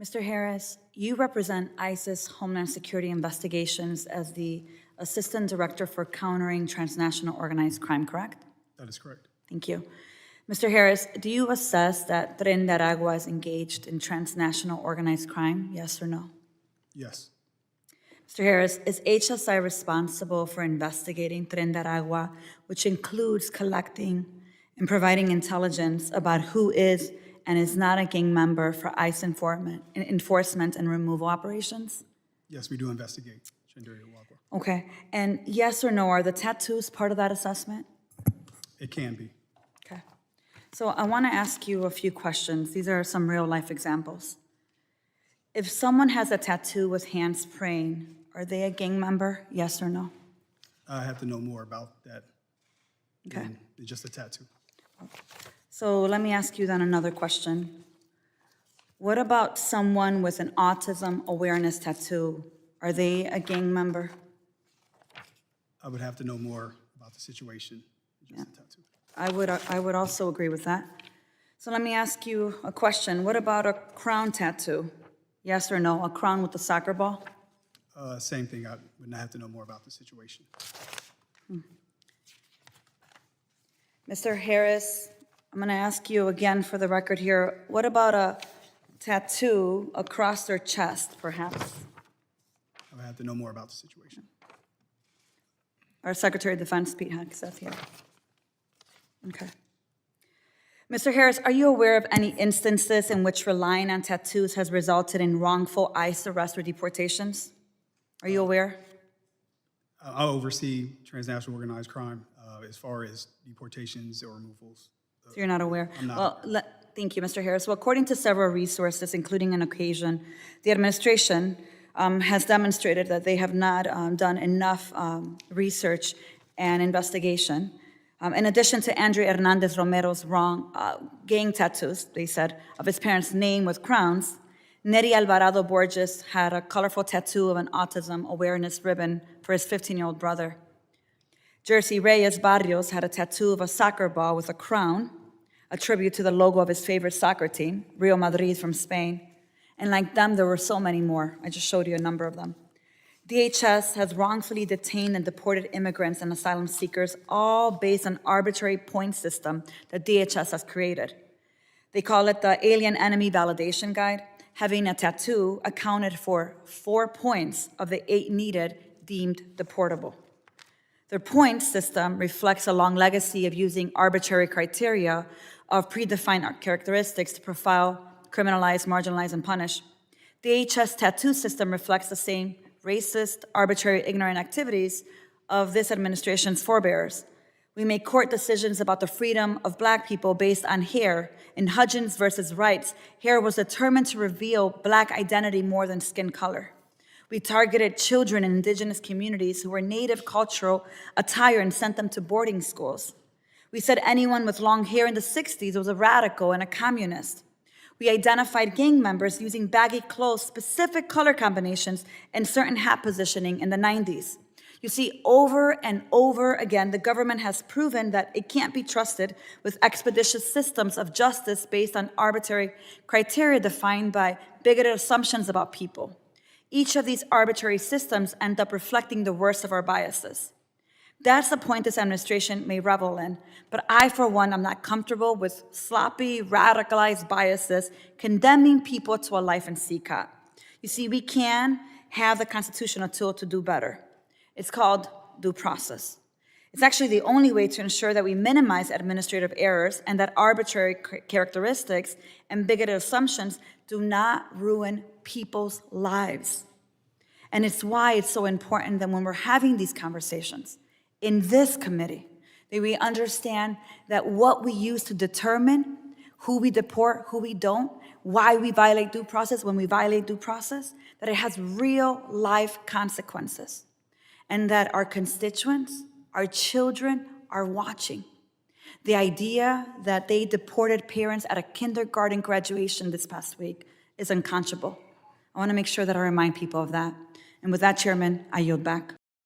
Mr. Harris, you represent ISIS Homeland Security Investigations as the Assistant Director for Countering Transnational Organized Crime, correct? That is correct. Thank you. Mr. Harris, do you assess that Tren de Aragua is engaged in transnational organized crime, yes or no? Yes. Mr. Harris, is HSI responsible for investigating Tren de Aragua, which includes collecting and providing intelligence about who is and is not a gang member for ICE enforcement and removal operations? Yes, we do investigate Delia Ramirez. Okay, and yes or no, are the tattoos part of that assessment? It can be. Okay. So I want to ask you a few questions. These are some real-life examples. If someone has a tattoo with hands praying, are they a gang member, yes or no? I have to know more about that Okay. than just a tattoo. So let me ask you then another question. What about someone with an autism awareness tattoo? Are they a gang member? I would have to know more about the situation than just a tattoo. I would also agree with that. So let me ask you a question. What about a crown tattoo? Yes or no? A crown with a soccer ball? Same thing. I would not have to know more about the situation. Mr. Harris, I'm going to ask you again for the record here. What about a tattoo across their chest, perhaps? I would have to know more about the situation. Our Secretary of Defense, Pete Hegseth, here. Okay. Mr. Harris, are you aware of any instances in which relying on tattoos has resulted in wrongful ICE arrests or deportations? Are you aware? I oversee transnational organized crime as far as deportations or removals. So you're not aware? I'm not. Well, thank you, Mr. Harris. Well, according to several resources, including an occasion, the administration has demonstrated that they have not done enough research and investigation. In addition to Andre Hernandez Romero's gang tattoos, they said, of his parents' name with crowns, Neri Alvarado Borges had a colorful tattoo of an autism awareness ribbon for his 15-year-old brother. Jersey Reyes Barrios had a tattoo of a soccer ball with a crown, a tribute to the logo of his favorite soccer team, Real Madrid from Spain. And like them, there were so many more. I just showed you a number of them. DHS has wrongfully detained and deported immigrants and asylum seekers, all based on arbitrary point system that DHS has created. They call it the Alien Enemy Validation Guide. Having a tattoo accounted for 4 points of the 8 needed deemed deportable. Their point system reflects a long legacy of using arbitrary criteria of predefined characteristics to profile, criminalize, marginalize, and punish. The HS tattoo system reflects the same racist, arbitrary, ignorant activities of this administration's forebears. We make court decisions about the freedom of Black people based on hair. In Hudgens versus Rights, hair was determined to reveal Black identity more than skin color. We targeted children in indigenous communities who were native cultural attire and sent them to boarding schools. We said anyone with long hair in the 60s was a radical and a communist. We identified gang members using baggy clothes, specific color combinations, and certain hat positioning in the 90s. You see, over and over again, the government has proven that it can't be trusted with expeditious systems of justice based on arbitrary criteria defined by bigoted assumptions about people. Each of these arbitrary systems end up reflecting the worst of our biases. That's the point this administration may revel in, but I, for one, am not comfortable with sloppy, radicalized biases condemning people to a life in CCOT. You see, we can have the constitutional tool to do better. It's called due process. It's actually the only way to ensure that we minimize administrative errors and that arbitrary characteristics and bigoted assumptions do not ruin people's lives. And it's why it's so important that when we're having these conversations in this committee, that we understand that what we use to determine who we deport, who we don't, why we violate due process, when we violate due process, that it has real life consequences. And that our constituents, our children are watching. The idea that they deported parents at a kindergarten graduation this past week is unconscionable. I want to make sure that I remind people of that. And with that, Chairman, I yield back.